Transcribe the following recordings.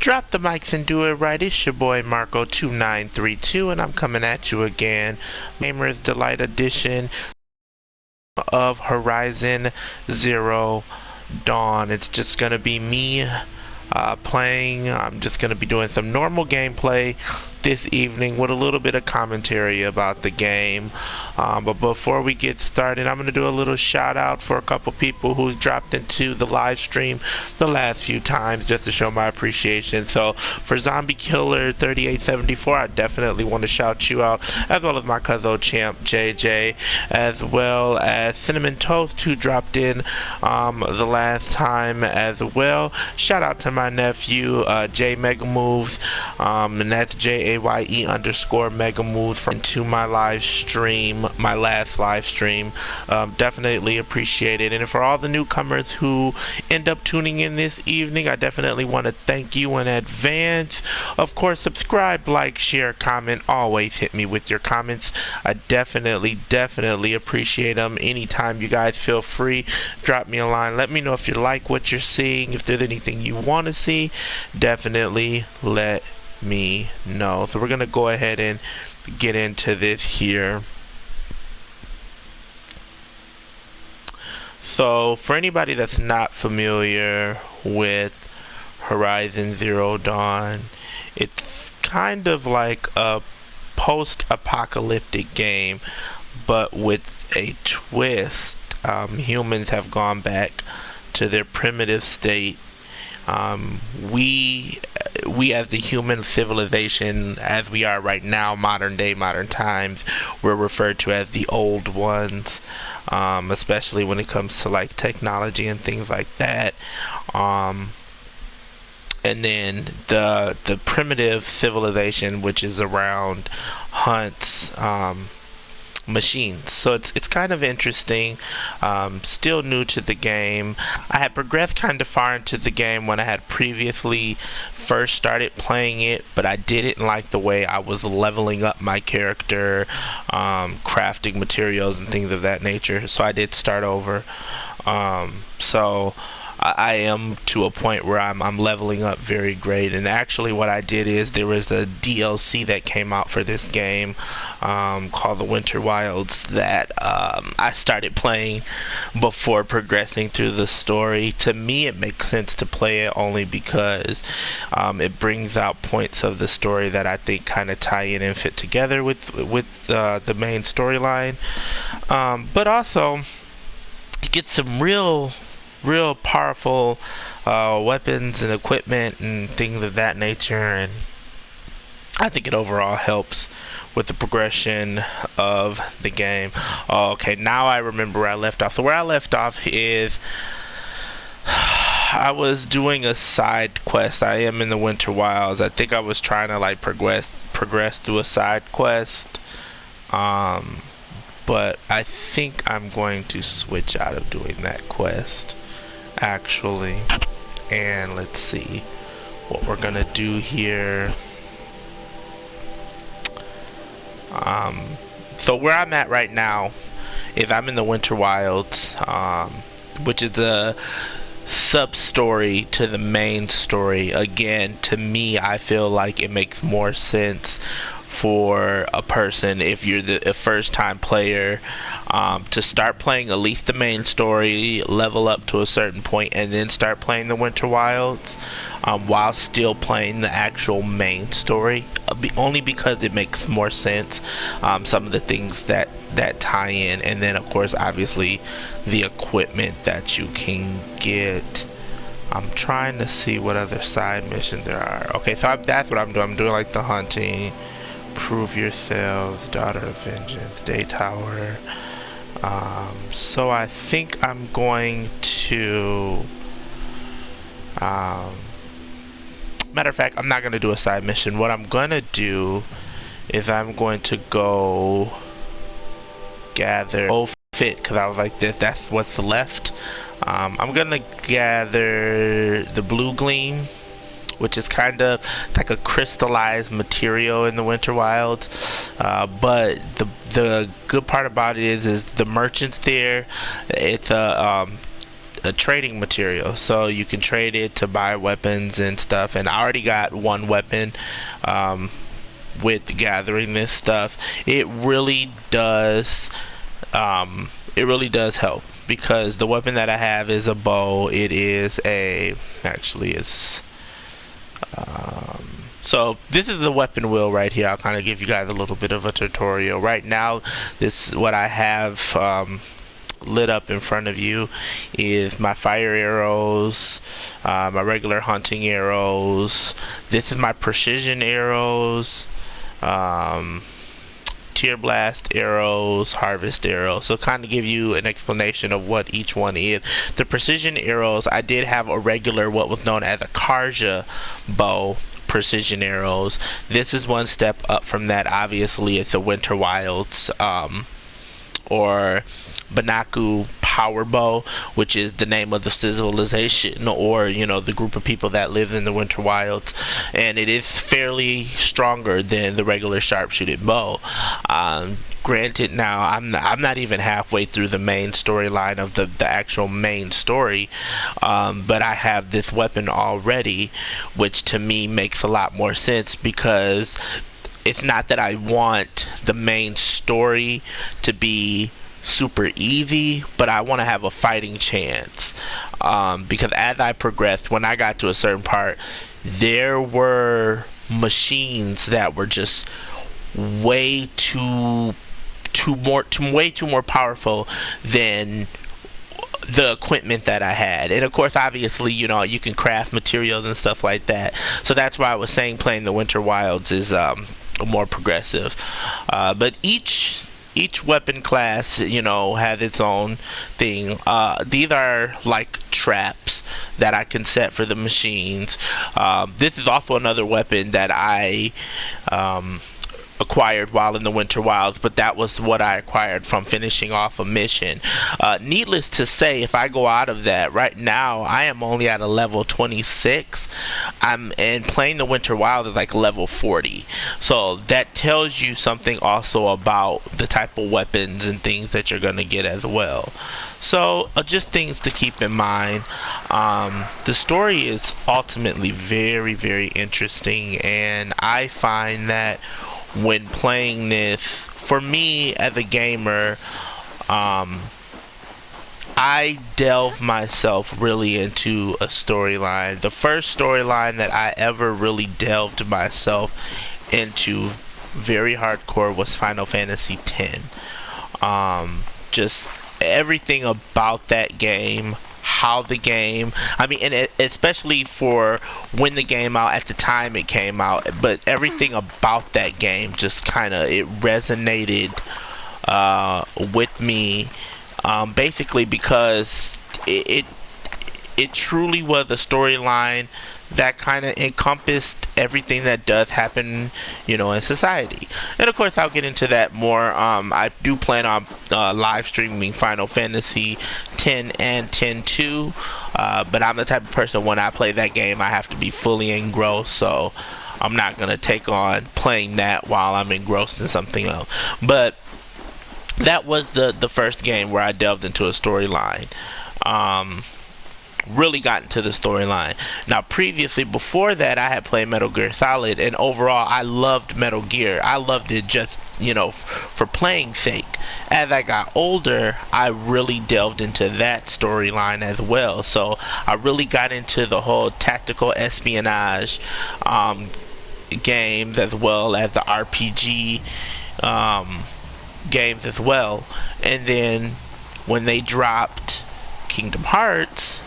Drop the mics and do it right. It's your boy Marco2932, and I'm coming at you again. Gamers DeLight edition of Horizon Zero Dawn. It's just gonna be me playing. I'm just gonna be doing some normal gameplay this evening with a little bit of commentary about the game. But before we get started, I'm going to do a little shout out for a couple people who's dropped into the live stream the last few times just to show my appreciation. So for Zombie Killer 3874, I definitely want to shout you out, as well as my cousin champ JJ, as well as Cinnamon Toast, who dropped in the last time as well. Shout out to my nephew J Mega Moves, and that's JAYE_Mega Moves from to my live stream, my last live stream. Definitely appreciate it. And for all the newcomers who end up tuning in this evening, I definitely want to thank you in advance. Of course, subscribe, like, share, comment. Always hit me with your comments. I definitely appreciate them. Anytime you guys feel free, drop me a line. Let me know if you like what you're seeing. If there's anything you want to see, definitely let me know. So we're gonna go ahead and get into this here. So for anybody that's not familiar with Horizon Zero Dawn, it's kind of like a post-apocalyptic game, but with a twist. Humans have gone back to their primitive state. We as the human civilization, as we are right now, modern times, we're referred to as the old ones, especially when it comes to like technology and things like that. And then the primitive civilization, which is around hunts, machines. So it's kind of interesting. Still new to the game. I had progressed kind of far into the game when I had previously first started playing it, but I didn't like the way I was leveling up my character, crafting materials and things of that nature. So I did start over. So I am to a point where I'm leveling up very great. And actually what I did is there was a DLC that came out for this game called The Winter Wilds that I started playing before progressing through the story. To me, it makes sense to play it only because it brings out points of the story that I think kind of tie in and fit together with the main storyline. But also, you get some real powerful weapons and equipment and things of that nature, and I think it overall helps with the progression of the game. Okay, now I remember where I left off. So where I left off is I was doing a side quest. I am in the Winter Wilds. I think I was trying to like progress through a side quest. But I think I'm going to switch out of doing that quest, actually. And let's see what we're gonna do here. So where I'm at right now is I'm in the Winter Wilds, which is the sub-story to the main story. Again, to me, I feel like it makes more sense for a person, if you're a first-time player, to start playing at least the main story, level up to a certain point, and then start playing the Winter Wilds while still playing the actual main story, only because it makes more sense. Some of the things that tie in, and then of course obviously the equipment that you can get. I'm trying to see what other side missions there are. Okay, so that's what I'm doing. I'm doing like the hunting, prove yourselves, Daughter of Vengeance, Day Tower. So I think I'm going to matter of fact, I'm not going to do a side mission. What I'm going to do is I'm going to go gather fit, because I was like this, that's what's left. I'm going to gather the blue gleam, which is kind of like a crystallized material in the Winter Wilds. But the good part about it is the merchants there. It's a a trading material, so you can trade it to buy weapons and stuff. And I already got one weapon with gathering this stuff. It really does help, because the weapon that I have is a bow. It is so this is the weapon wheel right here. I'll kind of give you guys a little bit of a tutorial. Right now, this what I have lit up in front of you is my fire arrows, my regular hunting arrows. This is my precision arrows, tear blast arrows, harvest arrows. So kind of give you an explanation of what each one is. The precision arrows, I did have a regular, what was known as a Karja bow precision arrows. This is one step up from that. Obviously, it's a Winter Wilds or Banaku power bow, which is the name of the civilization, or the group of people that live in the Winter Wilds, and it is fairly stronger than the regular sharpshooting bow. Granted, now I'm not even halfway through the main storyline of the actual main story, but I have this weapon already, which to me makes a lot more sense, because it's not that I want the main story to be super easy, but I want to have a fighting chance, because as I progressed, when I got to a certain part, there were machines that were just way too more powerful than the equipment that I had. And of course, obviously, you can craft materials and stuff like that. So that's why I was saying playing the Winter Wilds is more progressive. But each weapon class, has its own thing. These are like traps that I can set for the machines. This is also another weapon that I acquired while in the Winter Wilds, but that was what I acquired from finishing off a mission. Needless to say, if I go out of that, right now I am only at a level 26. And playing the Winter Wilds is like level 40. So that tells you something also about the type of weapons and things that you're going to get as well. So just things to keep in mind. The story is ultimately very, very interesting, and I find that when playing this, for me as a gamer, I delve myself really into a storyline. The first storyline that I ever really delved myself into very hardcore was Final Fantasy X. Just everything about that game, how the game, and especially for when the game out, at the time it came out, but everything about that game just it resonated with me, basically because it truly was a storyline that kind of encompassed everything that does happen, in society. And of course, I'll get into that more. I do plan on live streaming Final Fantasy X and X-2, but I'm the type of person, when I play that game, I have to be fully engrossed, so I'm not going to take on playing that while I'm engrossed in something else. But that was the first game where I delved into a storyline. Really got into the storyline. Now, previously, before that, I had played Metal Gear Solid, and overall, I loved Metal Gear. I loved it just, for playing sake. As I got older, I really delved into that storyline as well. So, I really got into the whole tactical espionage games, as well as the RPG games as well. And then, when they dropped Kingdom Hearts,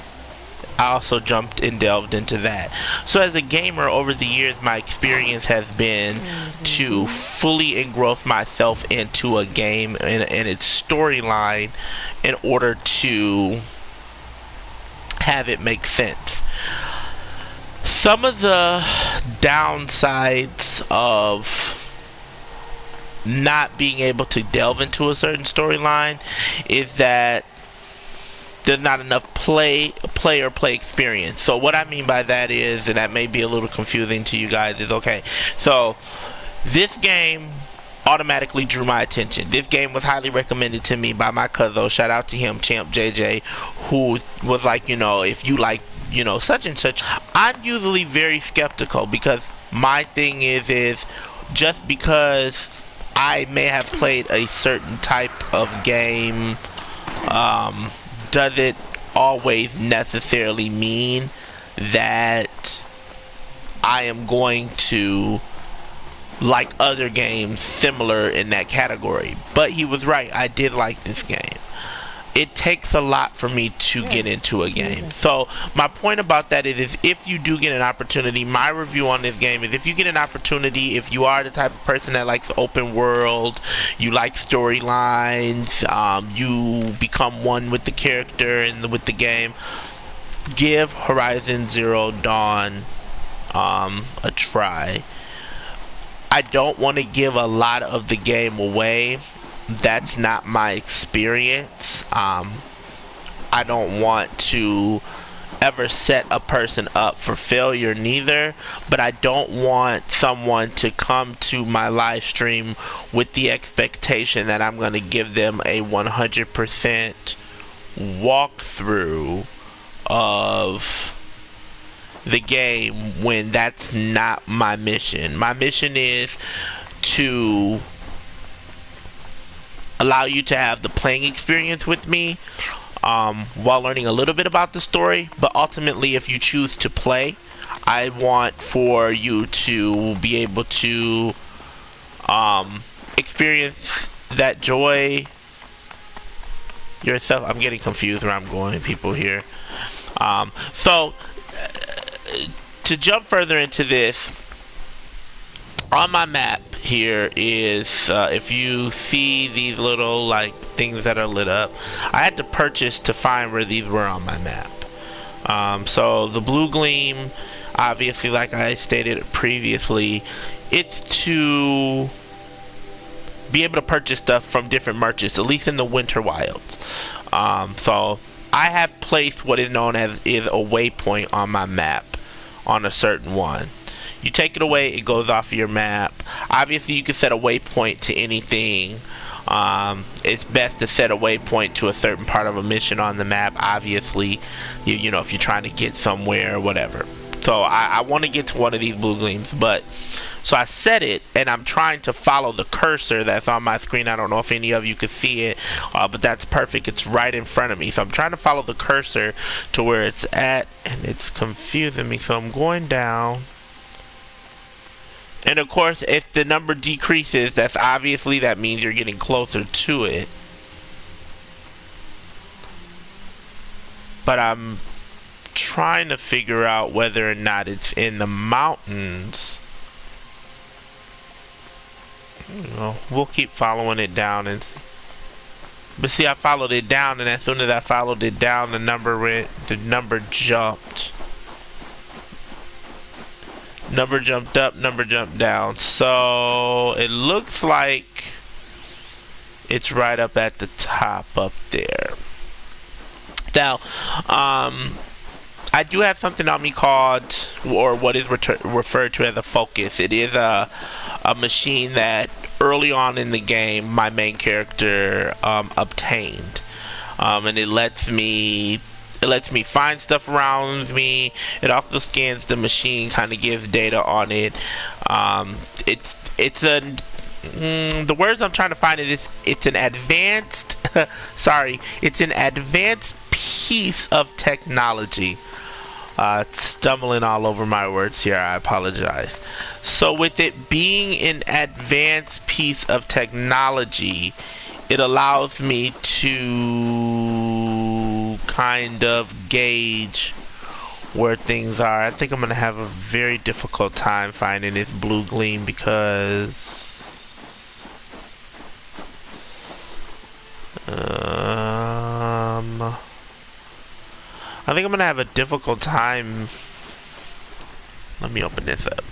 I also jumped and delved into that. So as a gamer, over the years, my experience has been to fully engross myself into a game and its storyline in order to have it make sense. Some of the downsides of not being able to delve into a certain storyline is that there's not enough play experience. So what I mean by that is, and that may be a little confusing to you guys, is okay. So this game automatically drew my attention. This game was highly recommended to me by my cousin. Shout out to him, Champ JJ, who was like, if you like, such and such. I'm usually very skeptical because my thing is just because I may have played a certain type of game, does it always necessarily mean that I am going to like other games similar in that category. But he was right, I did like this game. It takes a lot for me to get into a game. So my point about that is if you do get an opportunity, my review on this game is if you get an opportunity, if you are the type of person that likes open world, you like storylines, you become one with the character and with the game, give Horizon Zero Dawn a try. I don't want to give a lot of the game away. That's not my experience. I don't want to ever set a person up for failure neither, but I don't want someone to come to my live stream with the expectation that I'm going to give them a 100% walkthrough of the game when that's not my mission. My mission is to allow you to have the playing experience with me while learning a little bit about the story, but ultimately if you choose to play, I want for you to be able to experience that joy yourself. I'm getting confused where I'm going, people here. So to jump further into this, on my map here is, if you see these little like things that are lit up, I had to purchase to find where these were on my map. So the blue gleam, obviously, like I stated previously, it's to be able to purchase stuff from different merchants, at least in the Winter Wilds. So I have placed what is known as a waypoint on my map on a certain one. You take it away, it goes off of your map. Obviously, you can set a waypoint to anything. It's best to set a waypoint to a certain part of a mission on the map. Obviously, you know, if you're trying to get somewhere or whatever. So I want to get to one of these blue gleams, but so I set it, and I'm trying to follow the cursor that's on my screen. I don't know if any of you could see it, but that's perfect. It's right in front of me. So I'm trying to follow the cursor to where it's at, and it's confusing me. So I'm going down. And of course, if the number decreases, that's obviously, that means you're getting closer to it. But I'm trying to figure out whether or not it's in the mountains. You know, we'll keep following it down and see. But see, I followed it down, and as soon as I followed it down, the number jumped. Number jumped up, number jumped down. So it looks like it's right up at the top up there. Now, I do have something on me called, or what is referred to as a focus. It is a machine that early on in the game my main character obtained, and it lets me find stuff around me. It also scans the machine, kind of gives data on it. The words I'm trying to find is it's an advanced it's an advanced piece of technology. Stumbling all over my words here, I apologize. So with it being an advanced piece of technology, it allows me to kind of gauge where things are. I think I'm going to have a very difficult time finding this blue gleam because I think I'm going to have a difficult time. Let me open this up.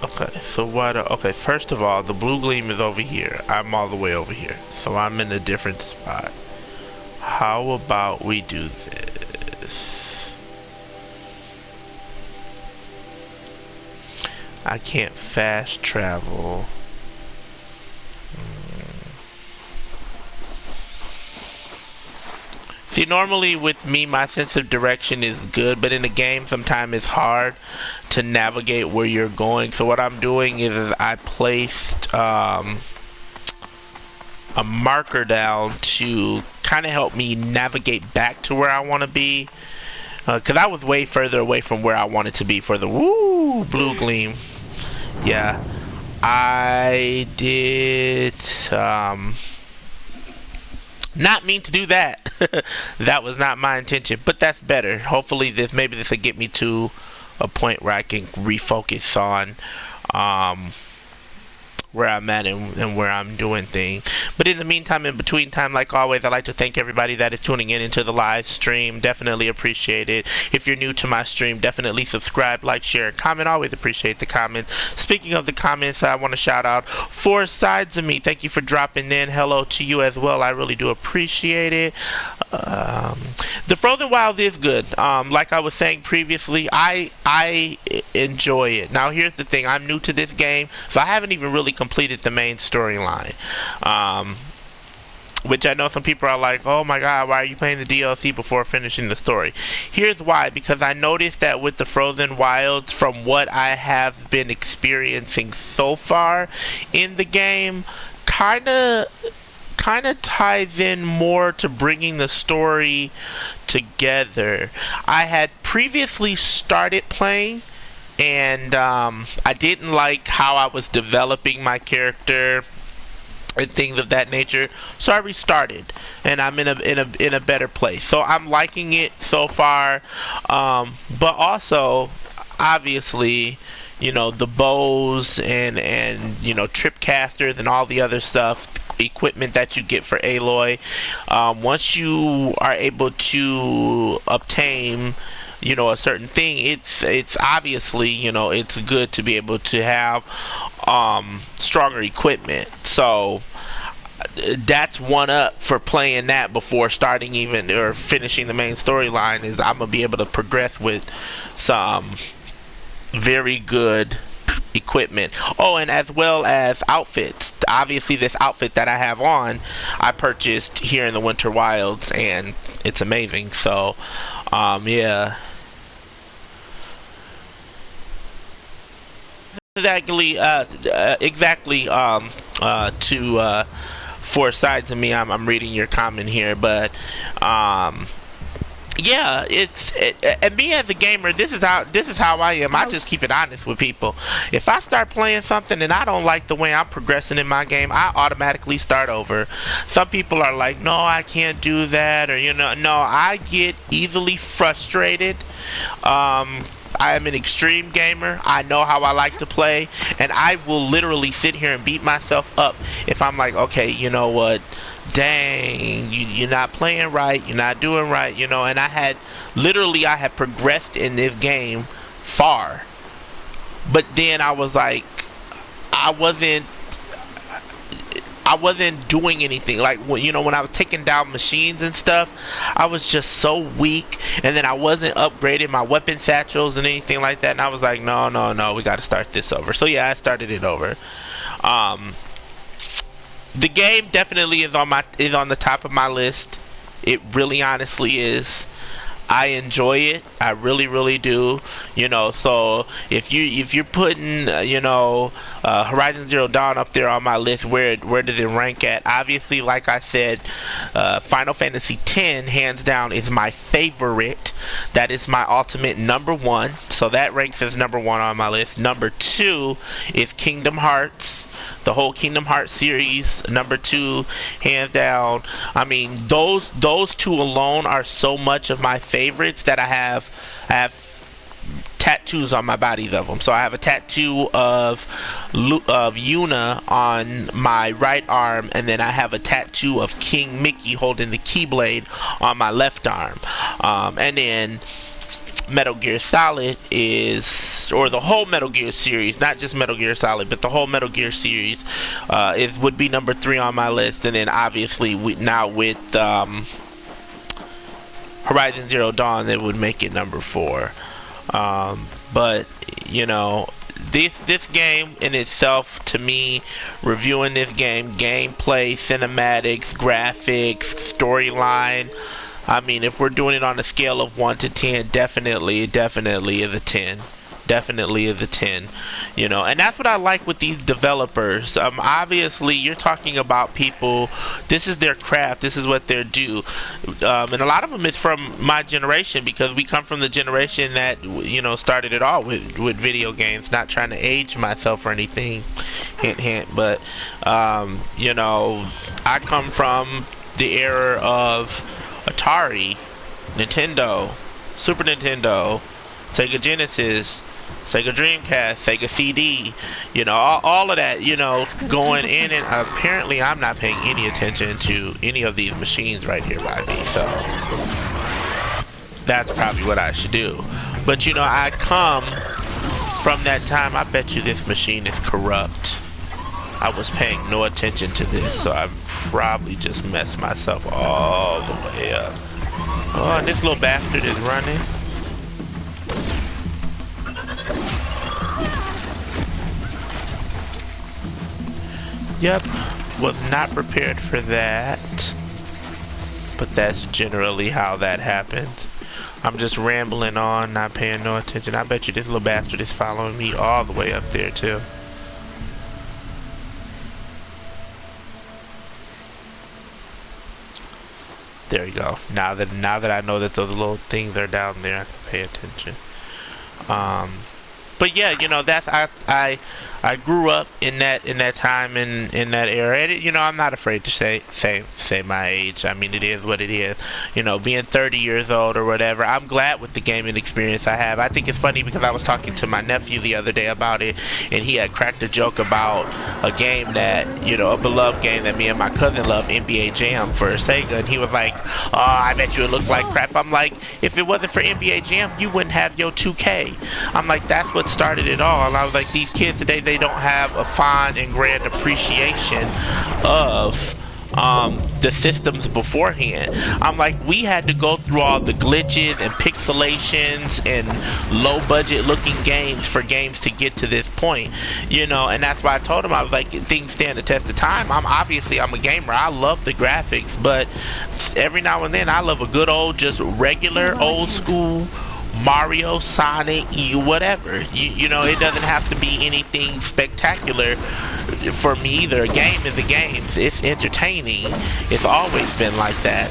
Okay, so okay, first of all, the blue gleam is over here. I'm all the way over here. So I'm in a different spot. How about we do this? I can't fast travel. See, normally with me, my sense of direction is good, but in the game, sometimes it's hard to navigate where you're going. So what I'm doing is I placed a marker down to kind of help me navigate back to where I want to be. Because I was way further away from where I wanted to be for the blue gleam. Yeah. I did not mean to do that. That was not my intention, but that's better. Hopefully maybe this will get me to a point where I can refocus on where I'm at and where I'm doing things. But in the meantime, in between time, like always, I'd like to thank everybody that is tuning in into the live stream. Definitely appreciate it. If you're new to my stream, definitely subscribe, like, share, and comment. Always appreciate the comments. Speaking of the comments, I want to shout out Four Sides of Me. Thank you for dropping in. Hello to you as well. I really do appreciate it. The Frozen Wild is good. Like I was saying previously, I enjoy it. Now here's the thing, I'm new to this game, so I haven't even really completed the main storyline. Which I know some people are like, oh my god, why are you playing the DLC before finishing the story? Here's why, because I noticed that with the Frozen Wilds, from what I have been experiencing so far in the game, kind of ties in more to bringing the story together. I had previously started playing, and I didn't like how I was developing my character and things of that nature, so I restarted, and I'm in a better place. So I'm liking it so far, but also obviously, you know, the bows and you know, trip casters and all the other stuff, equipment that you get for Aloy, once you are able to obtain, you know, a certain thing, it's obviously, you know, it's good to be able to have stronger equipment. So that's one up for playing that before starting even or finishing the main storyline, is I'm gonna be able to progress with some very good equipment. Oh, and as well as outfits. Obviously this outfit that I have on, I purchased here in the Winter Wilds, and it's amazing. So yeah, exactly to Four Sides of Me, I'm reading your comment here, but yeah, and me as a gamer, this is how I am. I just keep it honest with people. If I start playing something and I don't like the way I'm progressing in my game, I automatically start over. Some people are like, no, I can't do that, or you know, no, I get easily frustrated. I am an extreme gamer. I know how I like to play, and I will literally sit here and beat myself up if I'm like, okay, you know what, dang, you're not playing right, you're not doing right, you know. And I had progressed in this game far, but then I was like, I wasn't doing anything. Like, you know, when I was taking down machines and stuff, I was just so weak, and then I wasn't upgrading my weapon satchels and anything like that, and I was like, no, we gotta start this over. So yeah, I started it over. The game definitely is on the top of my list. It really honestly is. I enjoy it. I really do. You know, so if you're putting you know, Horizon Zero Dawn up there on my list, where does it rank at? Obviously, like I said, Final Fantasy X hands down is my favorite. That is my ultimate number one. So that ranks as number one on my list. Number two is Kingdom Hearts. The whole Kingdom Hearts series, number two, hands down. I mean, those two alone are so much of my favorites that I have tattoos on my bodies of them. So I have a tattoo of Yuna on my right arm, and then I have a tattoo of King Mickey holding the Keyblade on my left arm. And then Metal Gear Solid or the whole Metal Gear series, not just Metal Gear Solid, but the whole Metal Gear series would be number 3 on my list. And then obviously now with Horizon Zero Dawn, it would make it number 4. But you know, this game in itself, to me, reviewing this game, gameplay, cinematics, graphics, storyline. I mean, if we're doing it on a scale of 1 to 10, definitely is a 10. Definitely is a 10, you know, and that's what I like with these developers. Obviously you're talking about people, this is their craft, this is what they do, and a lot of them is from my generation, because we come from the generation that, you know, started it all with video games. Not trying to age myself or anything, hint hint, but you know, I come from the era of Atari, Nintendo, Super Nintendo, Sega Genesis, Sega Dreamcast, Sega CD, you know, all of that, you know, going in, and apparently I'm not paying any attention to any of these machines right here by me, so that's probably what I should do. But, you know, I come from that time. I bet you this machine is corrupt. I was paying no attention to this, so I probably just messed myself all the way up. Oh, and this little bastard is running. Yep, was not prepared for that, but that's generally how that happens. I'm just rambling on, not paying no attention. I bet you this little bastard is following me all the way up there too. There you go. Now that I know that those little things are down there, I can pay attention. But yeah, you know, that's I grew up in that time, in that era, and you know, I'm not afraid to say my age. I mean, it is what it is. You know, being 30 years old or whatever, I'm glad with the gaming experience I have. I think it's funny because I was talking to my nephew the other day about it, and he had cracked a joke about a game that, you know, a beloved game that me and my cousin love, NBA Jam for Sega, and he was like, "Oh, I bet you it looked like crap." I'm like, if it wasn't for NBA Jam, you wouldn't have your 2K. I'm like, that's what started it all. And I was like, these kids today, they don't have a fond and grand appreciation of the systems beforehand. I'm like, we had to go through all the glitches and pixelations and low budget looking games for games to get to this point, you know. And that's why I told him, I was like, things stand the test of time. I'm a gamer, I love the graphics, but every now and then I love a good old, just regular old school Mario, Sonic, whatever. You know, it doesn't have to be anything spectacular for me either. A game is a game. It's entertaining. It's always been like that.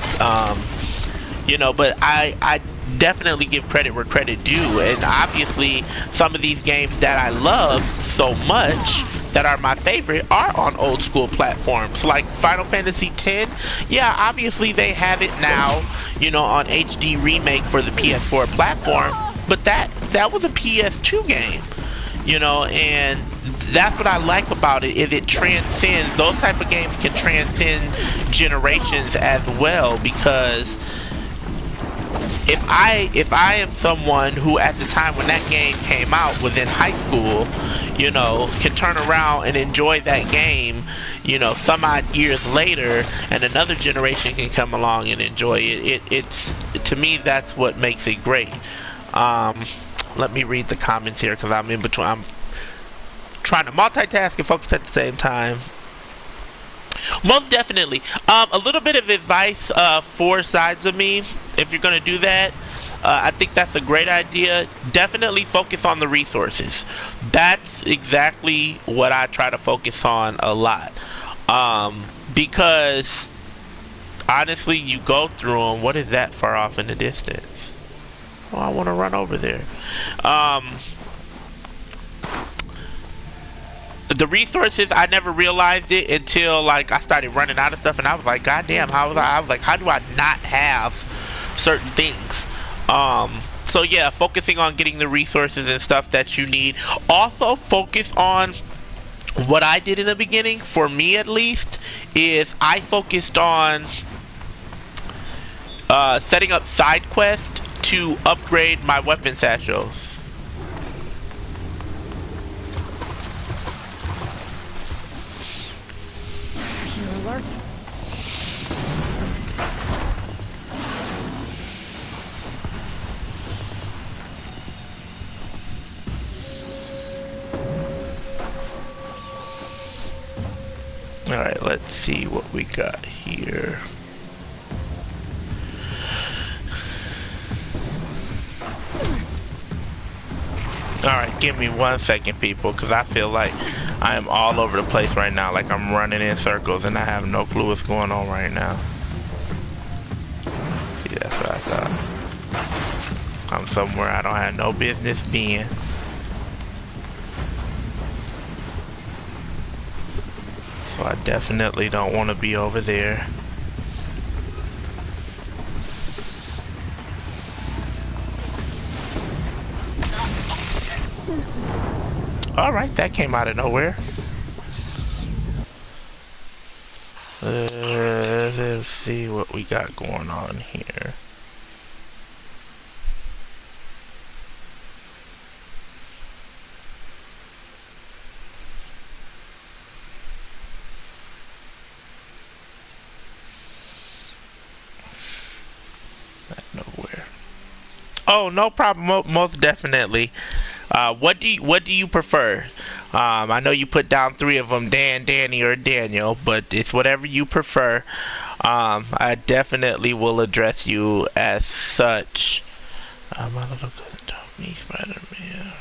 You know, but I definitely give credit where credit due, and obviously some of these games that I love so much that are my favorite are on old school platforms, like Final Fantasy X. Yeah, obviously they have it now, you know, on HD remake for the PS4 platform, but that was a PS2 game, you know. And that's what I like about it, is it transcends. Those type of games can transcend generations as well, because if I am someone who at the time when that game came out was in high school, you know, can turn around and enjoy that game, you know, some odd years later, and another generation can come along and enjoy it. It's to me, that's what makes it great. Let me read the comments here, because I'm in between. I'm trying to multitask and focus at the same time. Most definitely. A little bit of advice for sides of me. If you're going to do that, I think that's a great idea. Definitely focus on the resources. That's exactly what I try to focus on a lot. Because honestly, you go through them. What is that far off in the distance? Oh, I want to run over there. The resources, I never realized it until like I started running out of stuff, and I was like, God damn, I was like, how do I not have certain things? So yeah, focusing on getting the resources and stuff that you need. Also focus on what I did in the beginning, for me at least, is I focused on setting up side quests to upgrade my weapon satchels. Alright, let's see what we got here. Alright, give me 1 second, people, because I feel like I am all over the place right now. Like I'm running in circles and I have no clue what's going on right now. See, that's what I thought. I'm somewhere I don't have no business being. So I definitely don't want to be over there. Alright, that came out of nowhere. Let's see what we got going on here. Nowhere. Oh, no problem. Most definitely. What do you prefer? I know you put down 3 of them: Dan, Danny, or Daniel, but it's whatever you prefer. I definitely will address you as such. My little cousin told me, Spider-Man.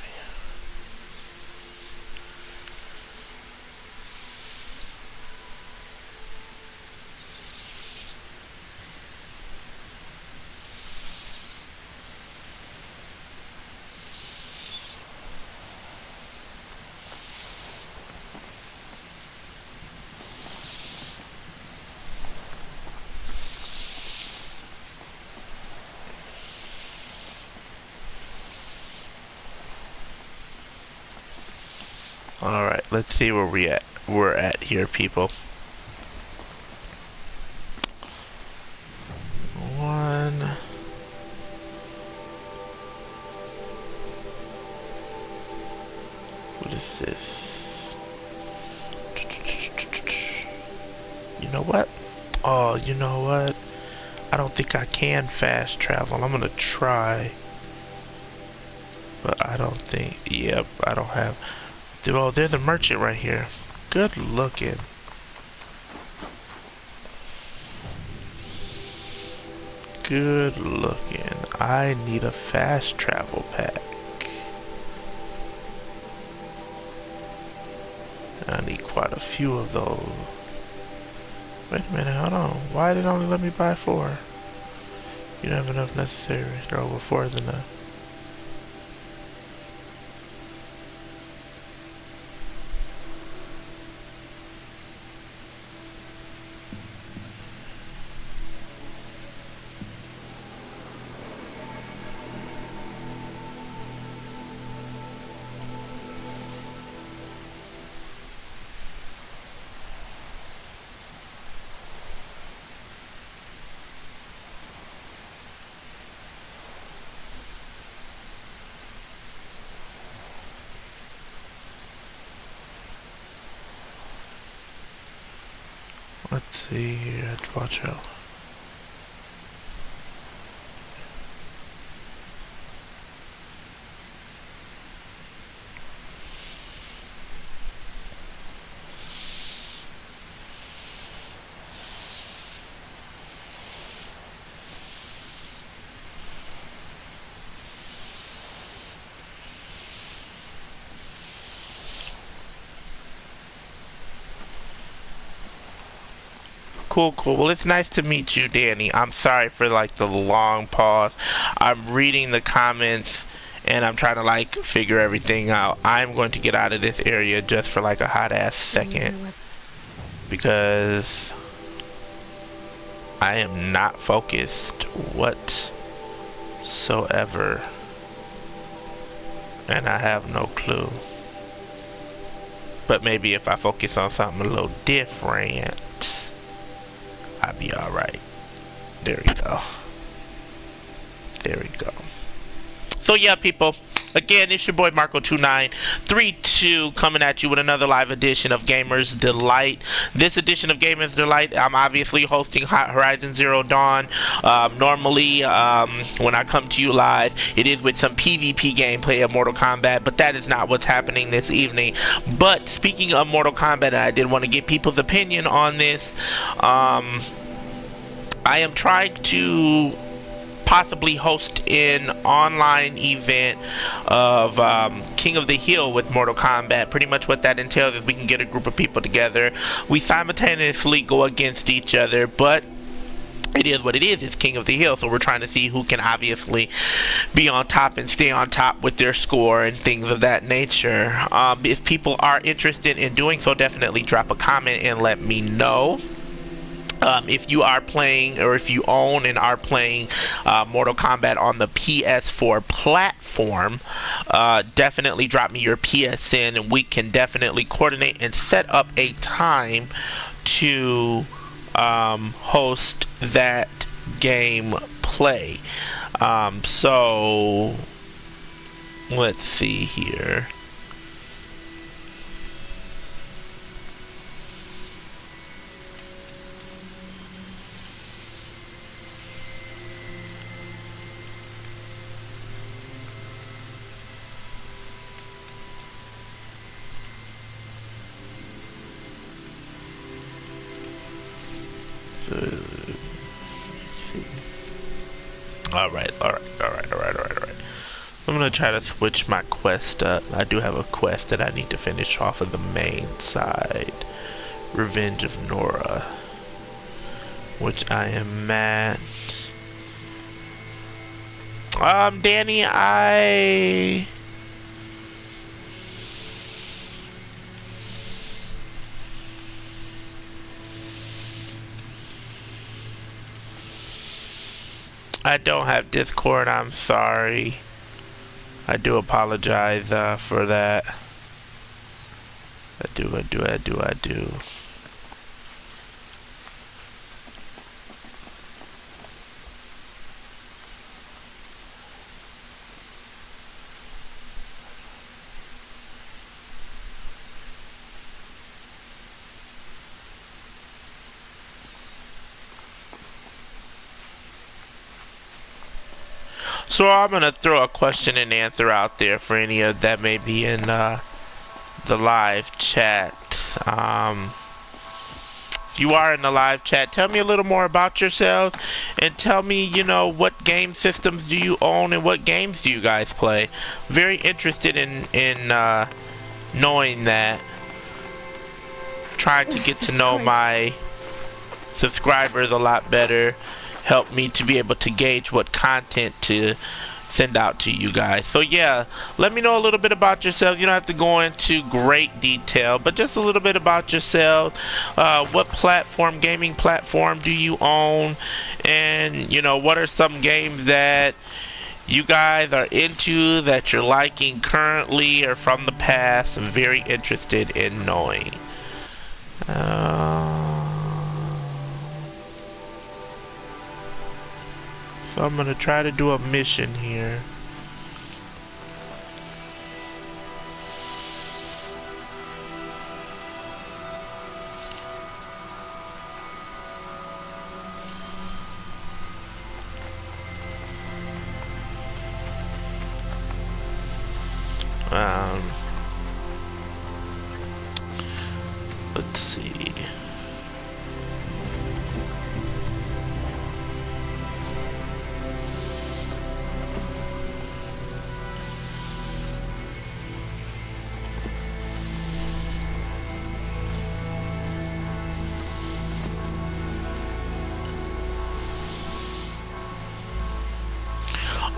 Alright, let's see where we're at here, people. 1. What is this? You know what? Oh, you know what? I don't think I can fast travel. I'm gonna try. But I don't think... Yep, I don't have... Oh, there's a merchant right here. Good looking. Good looking. I need a fast travel pack. I need quite a few of those. Wait a minute, hold on. Why did it only let me buy 4? You don't have enough necessary. They're over 4 is enough. Let's see here, watch out. Cool. Well, it's nice to meet you, Danny. I'm sorry for like the long pause. I'm reading the comments and I'm trying to like figure everything out. I'm going to get out of this area just for like a hot ass second because I am not focused whatsoever and I have no clue. But maybe if I focus on something a little different, I'll be alright. There we go. So yeah, people, Again, it's your boy Marco2932 coming at you with another live edition of Gamers Delight. This edition of Gamers Delight, I'm obviously hosting Horizon Zero Dawn. Normally, when I come to you live, it is with some PvP gameplay of Mortal Kombat, but that is not what's happening this evening. But speaking of Mortal Kombat, I did want to get people's opinion on this. I am trying to possibly host an online event of King of the Hill with Mortal Kombat. Pretty much what that entails is we can get a group of people together. We simultaneously go against each other, but it is what it is. It's King of the Hill, so we're trying to see who can obviously be on top and stay on top with their score and things of that nature. If people are interested in doing so, definitely drop a comment and let me know. If you are playing, or if you own and are playing Mortal Kombat on the PS4 platform, definitely drop me your PSN and we can definitely coordinate and set up a time to host that game play. So let's see here. Alright. So I'm gonna try to switch my quest up. I do have a quest that I need to finish off of the main side. Revenge of Nora. Which I am at. Danny, I don't have Discord, I'm sorry. I do apologize for that. I do. So I'm gonna throw a question and answer out there for any of that may be in the live chat. If you are in the live chat, tell me a little more about yourselves and tell me, you know, what game systems do you own and what games do you guys play. Very interested in knowing that. Trying to get to know my subscribers a lot better. Help me to be able to gauge what content to send out to you guys. So yeah, let me know a little bit about yourself. You don't have to go into great detail, but just a little bit about yourself. What gaming platform do you own? And you know, what are some games that you guys are into that you're liking currently or from the past? I'm very interested in knowing. So I'm gonna try to do a mission here. Let's see.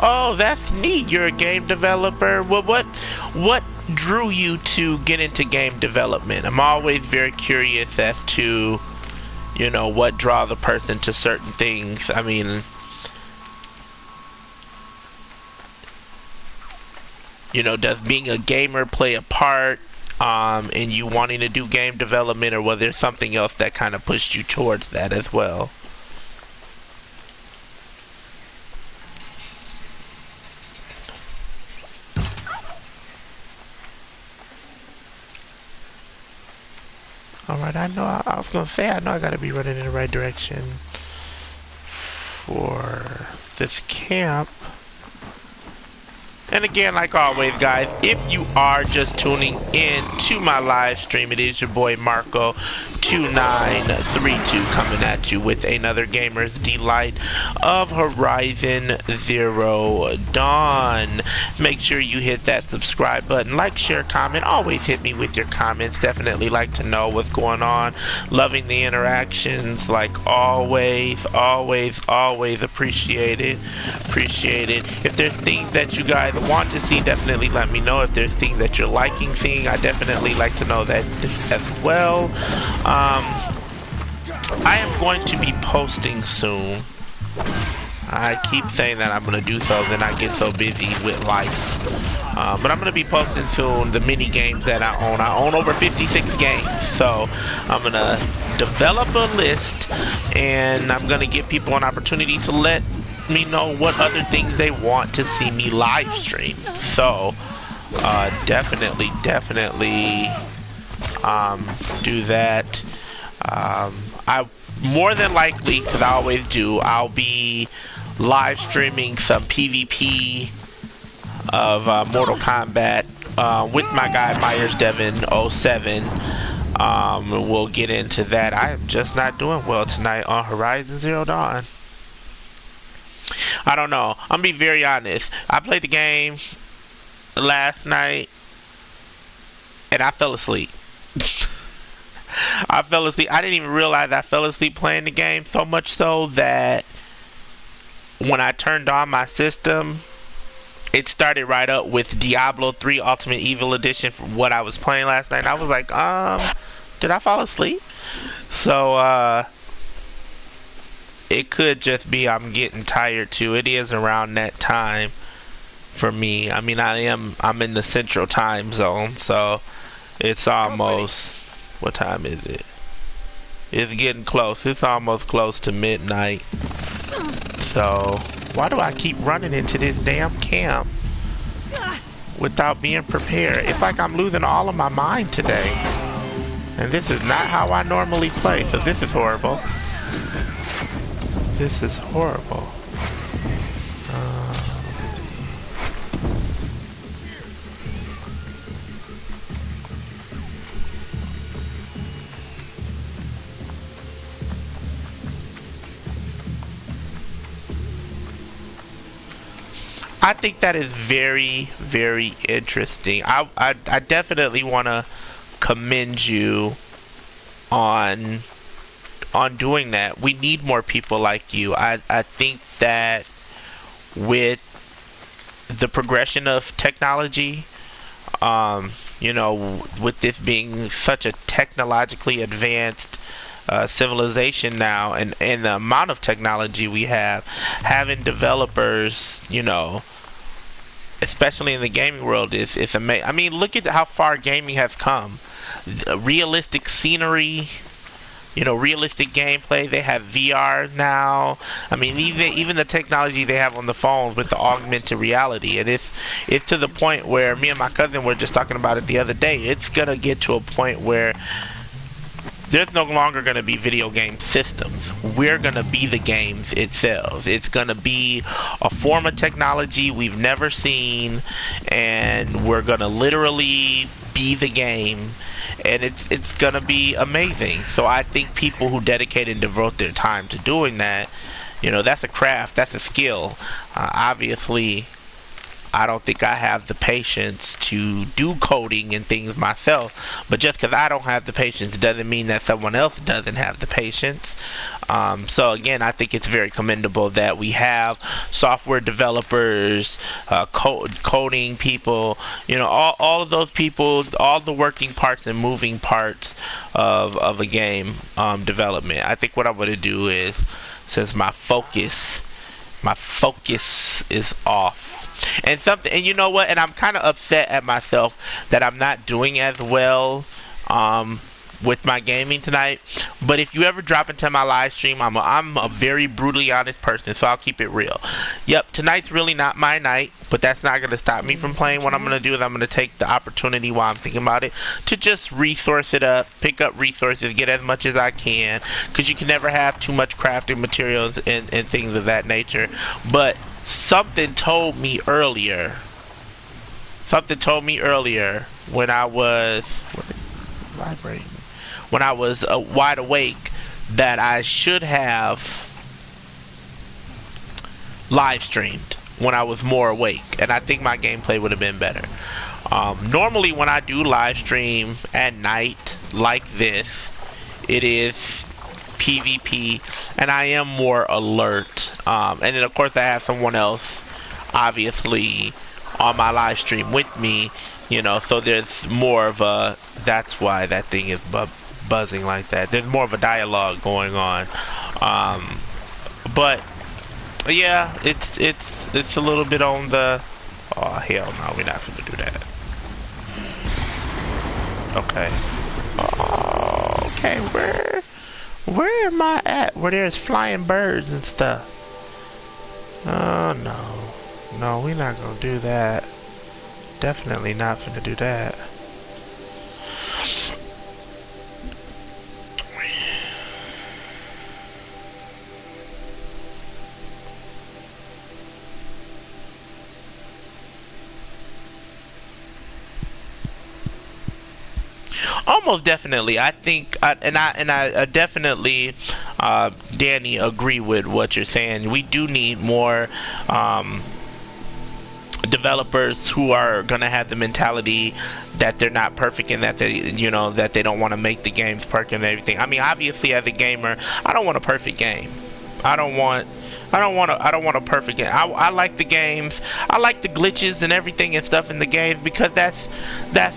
Oh, that's neat. You're a game developer. Well, what drew you to get into game development? I'm always very curious as to, you know, what draws a person to certain things. I mean, you know, does being a gamer play a part in you wanting to do game development, or was there something else that kind of pushed you towards that as well? Alright, I was gonna say, I know I gotta be running in the right direction for this camp. And again, like always, guys, if you are just tuning in to my live stream, it is your boy Marco2932 coming at you with another Gamer's Delight of Horizon Zero Dawn. Make sure you hit that subscribe button, like, share, comment. Always hit me with your comments. Definitely like to know what's going on. Loving the interactions, like always, always, always appreciate it. Appreciate it. If there's things that you guys want to see, definitely let me know. If there's things that you're liking seeing, I definitely like to know that as well. I am going to be posting soon. I keep saying that I'm going to do so, then I get so busy with life. But I'm going to be posting soon the mini games that I own. I own over 56 games, so I'm going to develop a list, and I'm going to give people an opportunity to let me know what other things they want to see me live stream. So definitely do that. I more than likely, because I always do, I'll be live streaming some PvP of Mortal Kombat with my guy Myers Devin 07. We'll get into that. I am just not doing well tonight on Horizon Zero Dawn. I don't know. I'm gonna be very honest. I played the game last night and I fell asleep. I fell asleep. I didn't even realize I fell asleep playing the game, so much so that when I turned on my system, it started right up with Diablo 3 Ultimate Evil Edition from what I was playing last night. I was like, did I fall asleep? So, it could just be I'm getting tired too. It is around that time for me. I mean, I'm in the central time zone, so it's almost, what time is it? It's getting close. It's almost close to midnight. So, why do I keep running into this damn camp without being prepared? It's like I'm losing all of my mind today. And this is not how I normally play, so this is horrible. This is horrible. I think that is very, very interesting. I definitely want to commend you on doing that. We need more people like you. I think that with the progression of technology, you know, with this being such a technologically advanced civilization now, and the amount of technology we have, having developers, you know, especially in the gaming world, is amazing. I mean, look at how far gaming has come. Realistic scenery, you know, realistic gameplay. They have VR now. I mean, even the technology they have on the phones with the augmented reality, and it's to the point where me and my cousin were just talking about it the other day. It's gonna get to a point where there's no longer going to be video game systems. We're going to be the games itself. It's going to be a form of technology we've never seen, and we're going to literally be the game, and it's going to be amazing. So I think people who dedicate and devote their time to doing that, you know, that's a craft, that's a skill. Obviously, I don't think I have the patience to do coding and things myself, but just because I don't have the patience doesn't mean that someone else doesn't have the patience. So again, I think it's very commendable that we have software developers, coding people, you know, all of those people, all the working parts and moving parts of a game development. I think what I'm going to do is, since my focus is off, and you know what, and I'm kind of upset at myself that I'm not doing as well with my gaming tonight. But if you ever drop into my live stream, I'm a very brutally honest person, so I'll keep it real. Yep, tonight's really not my night, but that's not going to stop me from playing. What I'm going to do is I'm going to take the opportunity while I'm thinking about it to just resource it up, pick up resources, get as much as I can, because you can never have too much crafting materials and things of that nature. But something told me earlier, when I was vibrating, when I was wide awake, that I should have live streamed when I was more awake, and I think my gameplay would have been better. Normally when I do live stream at night like this, it is PvP, and I am more alert. And then of course I have someone else obviously on my live stream with me, you know, so there's more of a, that's why that thing is buzzing like that. There's more of a dialogue going on. But yeah, it's a little bit on the, oh hell no, we're not gonna do that. Okay. Oh, okay, where am I at? Where there's flying birds and stuff. Oh no, we're not gonna do that. Definitely not gonna do that. Almost definitely. I think, I definitely, Danny, agree with what you're saying. We do need more developers who are gonna have the mentality that they're not perfect and that they, you know, that they don't want to make the games perfect and everything. I mean, obviously, as a gamer, I don't want a perfect game. I don't want a perfect game. I like the games. I like the glitches and everything and stuff in the games because that's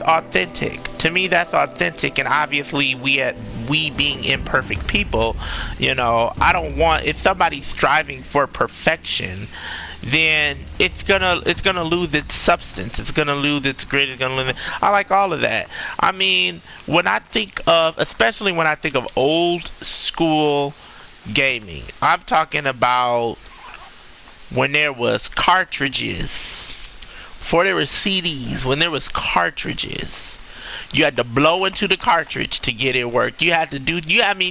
authentic. To me, that's authentic. And obviously, we being imperfect people, you know, I don't want, if somebody's striving for perfection, then it's gonna lose its substance. It's gonna lose its grit. It's gonna lose. I like all of that. I mean, when I think of, especially when I think of old school gaming, I'm talking about when there was cartridges, before there were CDs, when there was cartridges. You had to blow into the cartridge to get it work. You had to do, you had to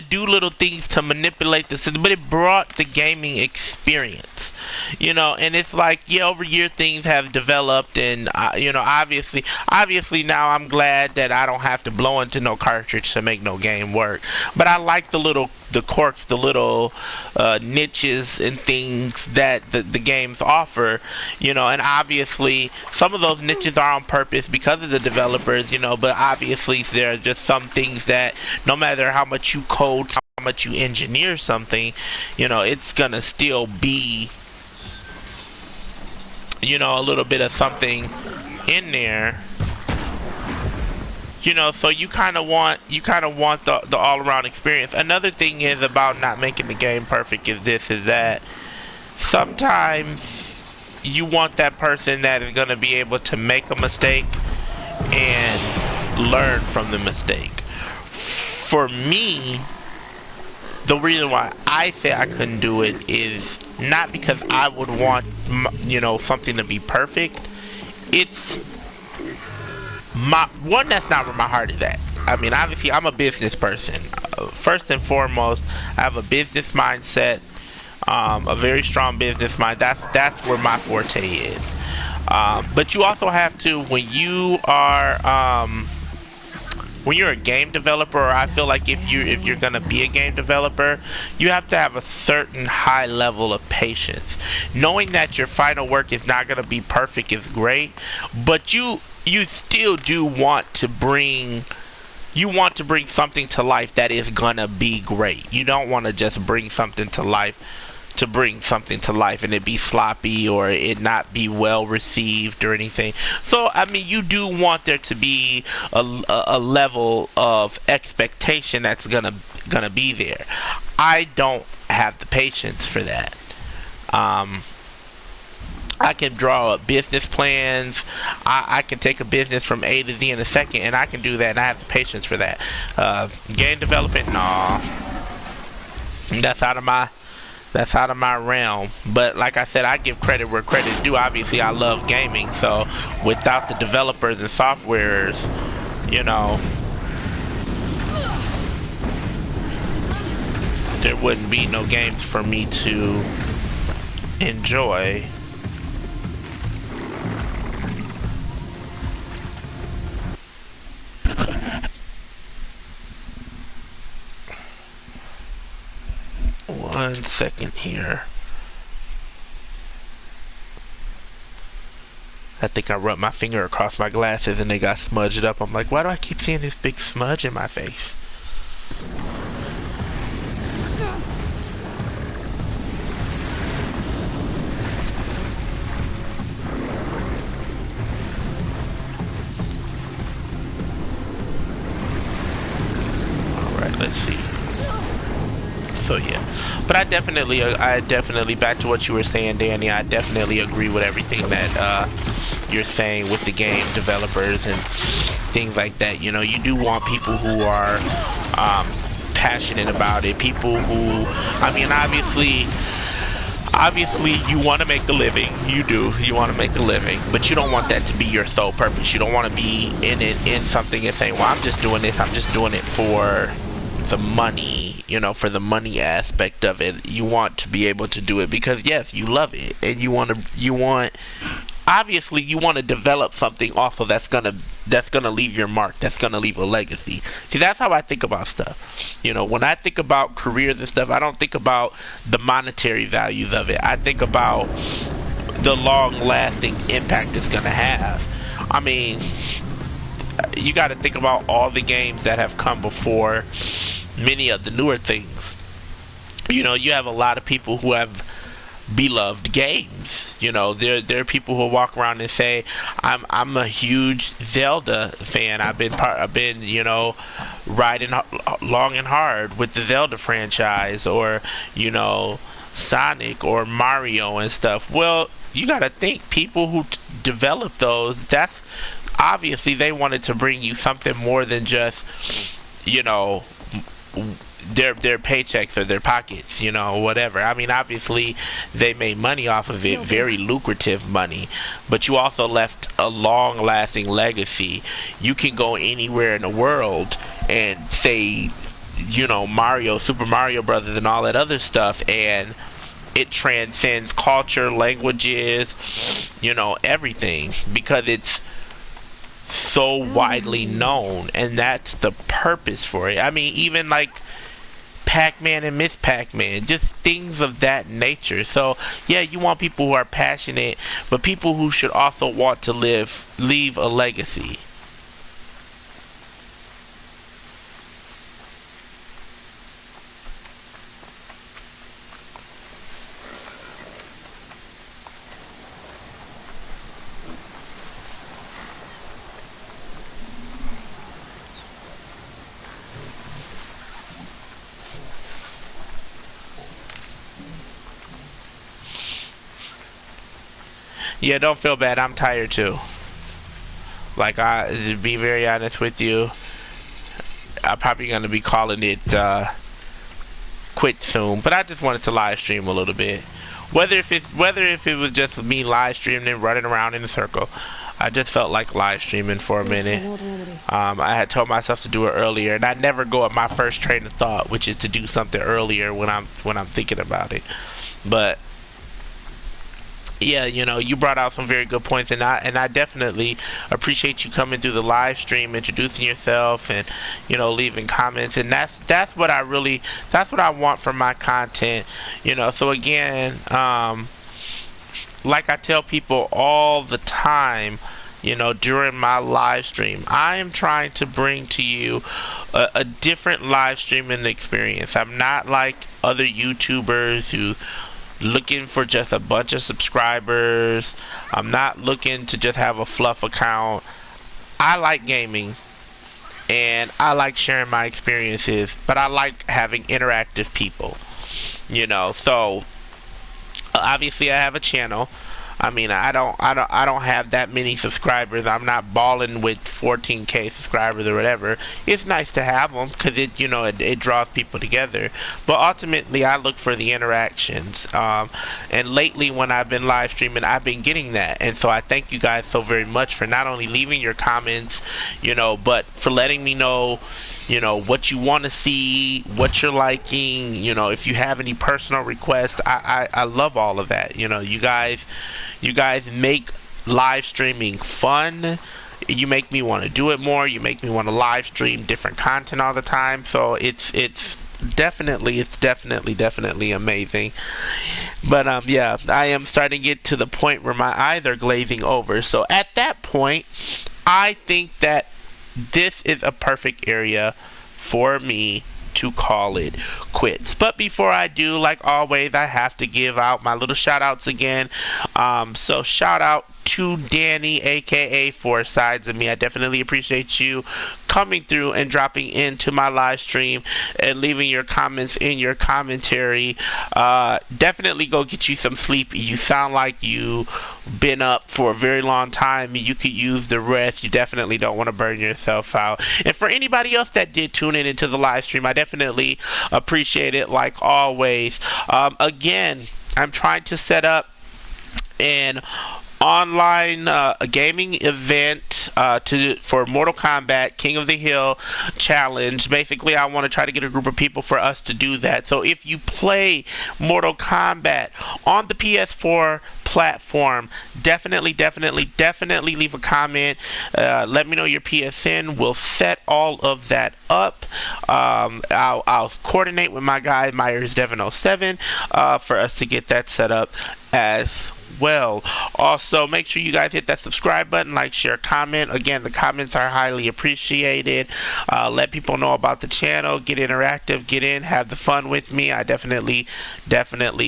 do little things to manipulate the system, but it brought the gaming experience, you know. And it's like, yeah, over year things have developed, and you know, obviously now I'm glad that I don't have to blow into no cartridge to make no game work. But I like the quirks, the little niches and things that the games offer, you know. And obviously some of those niches are on purpose because of the developers, you know, but obviously there are just some things that no matter how much you code, how much you engineer something, you know, it's gonna still be, you know, a little bit of something in there, you know. So you kind of want the all-around experience. Another thing is about not making the game perfect is that sometimes you want that person that is going to be able to make a mistake and learn from the mistake. For me, the reason why I say I couldn't do it is not because I would want, you know, something to be perfect. It's one, that's not where my heart is at. I mean, obviously I'm a business person. First and foremost, I have a business mindset. A very strong business mind. That's where my forte is. But you also have to, when you're a game developer, or I feel like if you're gonna be a game developer, you have to have a certain high level of patience. Knowing that your final work is not gonna be perfect is great, but you still do want to bring something to life that is gonna be great. You don't want to just bring something to life and it be sloppy or it not be well received or anything. So I mean, you do want there to be a level of expectation that's gonna be there. I don't have the patience for that. I can draw up business plans. I can take a business from A to Z in a second, and I can do that, and I have the patience for that. Game development, no. That's out of my That's out of my realm. But like I said, I give credit where credit's due. Obviously, I love gaming, so without the developers and softwares, you know, there wouldn't be no games for me to enjoy. One second here. I think I rubbed my finger across my glasses and they got smudged up. I'm like, why do I keep seeing this big smudge in my face? Alright, let's see. So yeah, but I definitely, back to what you were saying, Danny, I definitely agree with everything that you're saying with the game developers and things like that. You know, you do want people who are passionate about it, people who, I mean, obviously you want to make a living. You want to make a living, but you don't want that to be your sole purpose. You don't want to be in something and saying, well, I'm just doing this, I'm just doing it for the money, you know, for the money aspect of it. You want to be able to do it because yes, you love it, and you want obviously you want to develop something also that's gonna leave your mark, that's gonna leave a legacy. See, that's how I think about stuff. You know, when I think about careers and stuff, I don't think about the monetary values of it. I think about the long-lasting impact it's gonna have. I mean, you got to think about all the games that have come before many of the newer things. You know, you have a lot of people who have beloved games. You know, there are people who walk around and say, I'm a huge Zelda fan. I've been you know, riding long and hard with the Zelda franchise, or you know, Sonic or Mario and stuff. Well, you got to think, people who develop those, that's obviously they wanted to bring you something more than just, you know, their paychecks or their pockets, you know, whatever. I mean, obviously they made money off of it, very lucrative money, but you also left a long-lasting legacy. You can go anywhere in the world and say, you know, Mario, Super Mario Brothers and all that other stuff, and it transcends culture, languages, you know, everything, because it's so widely known, and that's the purpose for it. I mean, even like Pac-Man and Miss Pac-Man, just things of that nature. So yeah, you want people who are passionate, but people who should also want to leave a legacy. Yeah, don't feel bad. I'm tired too. Like, to be very honest with you, I'm probably gonna be calling it quit soon. But I just wanted to live stream a little bit. Whether if it was just me live streaming and running around in a circle, I just felt like live streaming for a minute. I had told myself to do it earlier, and I never go at my first train of thought, which is to do something earlier when I'm thinking about it. But yeah, you know, you brought out some very good points, and I definitely appreciate you coming through the live stream, introducing yourself, and you know, leaving comments, and that's what I want from my content, you know. So again, like I tell people all the time, you know, during my live stream, I am trying to bring to you a different live streaming experience. I'm not like other YouTubers who looking for just a bunch of subscribers. I'm not looking to just have a fluff account. I like gaming, and I like sharing my experiences, but I like having interactive people, you know. So obviously I have a channel. I mean, I don't have that many subscribers. I'm not balling with 14K subscribers or whatever. It's nice to have them because it draws people together. But ultimately, I look for the interactions. And lately, when I've been live streaming, I've been getting that. And so I thank you guys so very much for not only leaving your comments, but for letting me know, what you want to see, what you're liking, if you have any personal requests. I love all of that. You guys make live streaming fun. You make me want to do it more. You make me want to live stream different content all the time. So it's definitely amazing. But yeah, I am starting to get to the point where my eyes are glazing over. So at that point, I think that this is a perfect area for me to call it quits. But before I do, like always, I have to give out my little shout outs again. So shout out to Danny, aka Four Sides of Me. I definitely appreciate you coming through and dropping into my live stream and leaving your comments in your commentary. Definitely go get you some sleep. You sound like you've been up for a very long time. You could use the rest. You definitely don't want to burn yourself out. And for anybody else that did tune in into the live stream, I definitely appreciate it like always. Again, I'm trying to set up an online gaming event for Mortal Kombat King of the Hill challenge. Basically, I want to try to get a group of people for us to do that. So if you play Mortal Kombat on the PS4 platform, definitely leave a comment. Let me know your PSN. We'll set all of that up. I'll coordinate with my guy Myers Devon 07 for us to get that set up as well. Also, make sure you guys hit that subscribe button, like, share, comment. Again, the comments are highly appreciated. Let people know about the channel. Get interactive. Get in. Have the fun with me. I definitely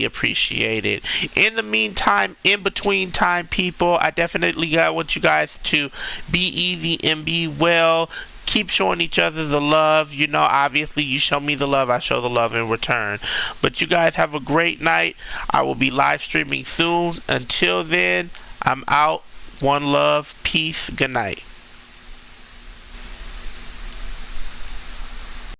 appreciate it. In the meantime, in between time, people, I definitely want you guys to be easy and be well. Keep showing each other the love. Obviously, you show me the love, I show the love in return. But you guys have a great night. I will be live streaming soon. Until then, I'm out. One love. Peace. Good night.